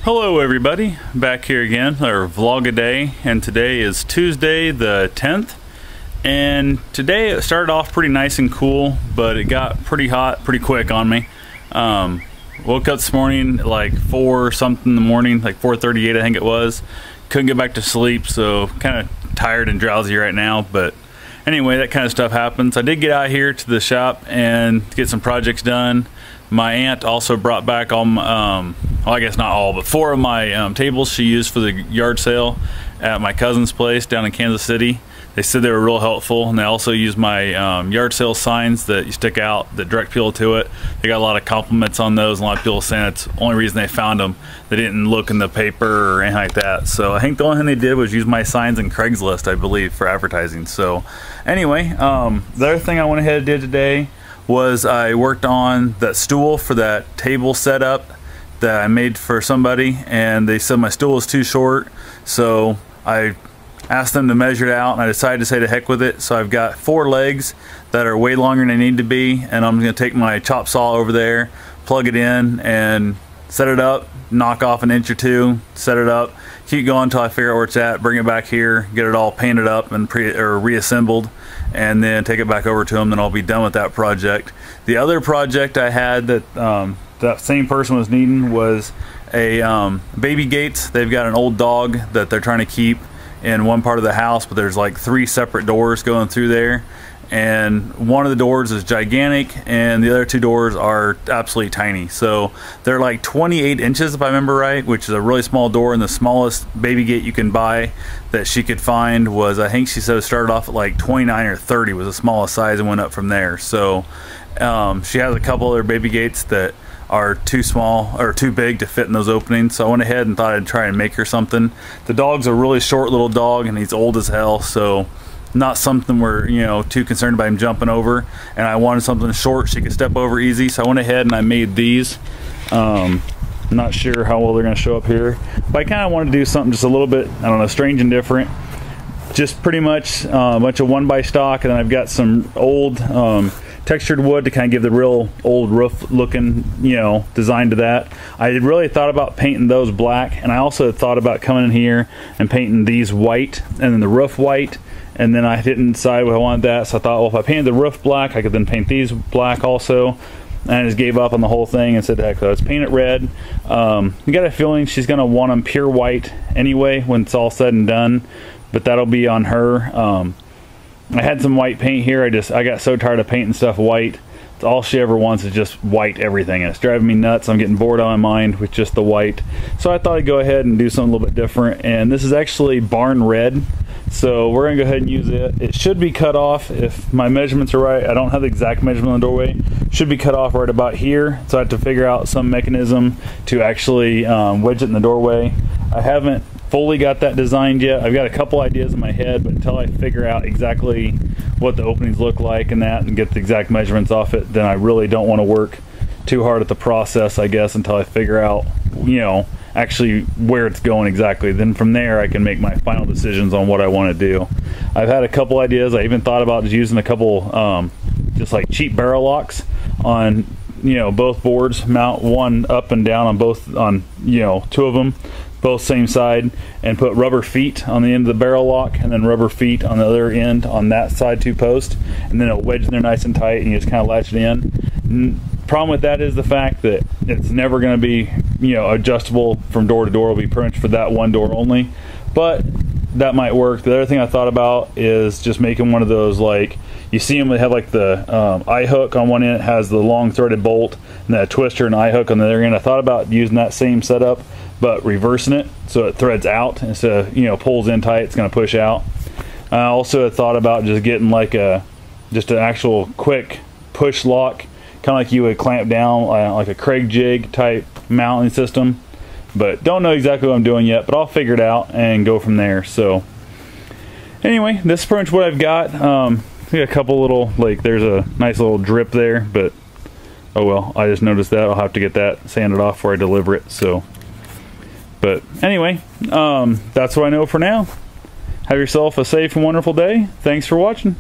Hello everybody, back here again, our vlog-a-day, and today is Tuesday the 10th. And today it started off pretty nice and cool, but it got pretty hot pretty quick on me. Woke up this morning at like 4 something in the morning, like 4:38 I think it was. Couldn't get back to sleep, so kind of tired and drowsy right now, but anyway, that kind of stuff happens. I did get out here to the shop and get some projects done. My aunt also brought back all well, I guess not all, but 4 of my tables she used for the yard sale at my cousin's place down in Kansas City. They said they were real helpful, and they also used my yard sale signs that you stick out that direct people to it. They got a lot of compliments on those, and a lot of people saying it's the only reason they found them. They didn't look in the paper or anything like that. So I think the only thing they did was use my signs in Craigslist, I believe, for advertising. So anyway, the other thing I went ahead and did today was I worked on that stool for that table setup that I made for somebody, and they said my stool was too short, so I asked them to measure it out, and I decided to say to heck with it. So I've got 4 legs that are way longer than they need to be, and I'm going to take my chop saw over there, plug it in, and set it up, knock off an inch or 2, set it up, keep going until I figure out where it's at, bring it back here, get it all painted up and reassembled, and then take it back over to them. Then I'll be done with that project. The other project I had that that same person was needing was a baby gates. They've got an old dog that they're trying to keep in one part of the house, but there's like 3 separate doors going through there, and one of the doors is gigantic and the other 2 doors are absolutely tiny. So they're like 28 inches if I remember right, which is a really small door, and the smallest baby gate you can buy that she could find was, I think she said it started off at like 29 or 30 was the smallest size, and went up from there. So she has a couple other baby gates that are too small or too big to fit in those openings, so I went ahead and thought I'd try and make her something. The dog's a really short little dog, and he's old as hell, so not something we're, you know, too concerned about him jumping over, and I wanted something short she could step over easy, so I went ahead and I made these. Not sure how well they're going to show up here, but I kind of wanted to do something just a little bit, I don't know, strange and different. Just pretty much a bunch of 1x stock, and then I've got some old textured wood to kind of give the real old roof looking, you know, design to that. I really thought about painting those black, and I also thought about coming in here and painting these white and then the roof white, and then I didn't decide what I wanted that, so I thought, well, if I painted the roof black, I could then paint these black also. And I just gave up on the whole thing and said, heck, let's paint it red. You got a feeling she's gonna want them pure white anyway when it's all said and done, but that'll be on her. I had some white paint here. I got so tired of painting stuff white. It's all she ever wants is just white everything, and it's driving me nuts. I'm getting bored on my mind with just the white. So I thought I'd go ahead and do something a little bit different, and this is actually barn red. So we're gonna go ahead and use it. It should be cut off if my measurements are right. I don't have the exact measurement on the doorway. Should be cut off right about here. So I have to figure out some mechanism to actually wedge it in the doorway. I haven't fully got that designed yet. I've got a couple ideas in my head, but until I figure out exactly what the openings look like and that, and get the exact measurements off it, then I really don't want to work too hard at the process, I guess, until I figure out, you know, actually where it's going exactly. Then from there I can make my final decisions on what I want to do. I've had a couple ideas. I even thought about just using a couple just like cheap barrel locks on, you know, both boards, mount one up and down on both, on, you know, 2 of them, both same side, and put rubber feet on the end of the barrel lock, and then rubber feet on the other end on that side 2 posts, and then it'll wedge in there nice and tight, and you just kind of latch it in. Problem with that is the fact that it's never going to be, you know, adjustable from door to door. It'll be pretty much for that one door only, but that might work. The other thing I thought about is just making one of those, like, you see them, they have like the eye hook on one end, it has the long threaded bolt, and then a twister and eye hook on the other end. I thought about using that same setup, but reversing it so it threads out instead of, you know, pulls in tight, it's going to push out. I also had thought about just getting like just an actual quick push lock, kind of like you would clamp down like a Craig jig type mounting system, but don't know exactly what I'm doing yet, but I'll figure it out and go from there. So anyway, this is pretty much what I've got. We got a couple little, like, there's a nice little drip there, but oh well, I just noticed that. I'll have to get that sanded off before I deliver it. So, but anyway, that's what I know for now. Have yourself a safe and wonderful day. Thanks for watching.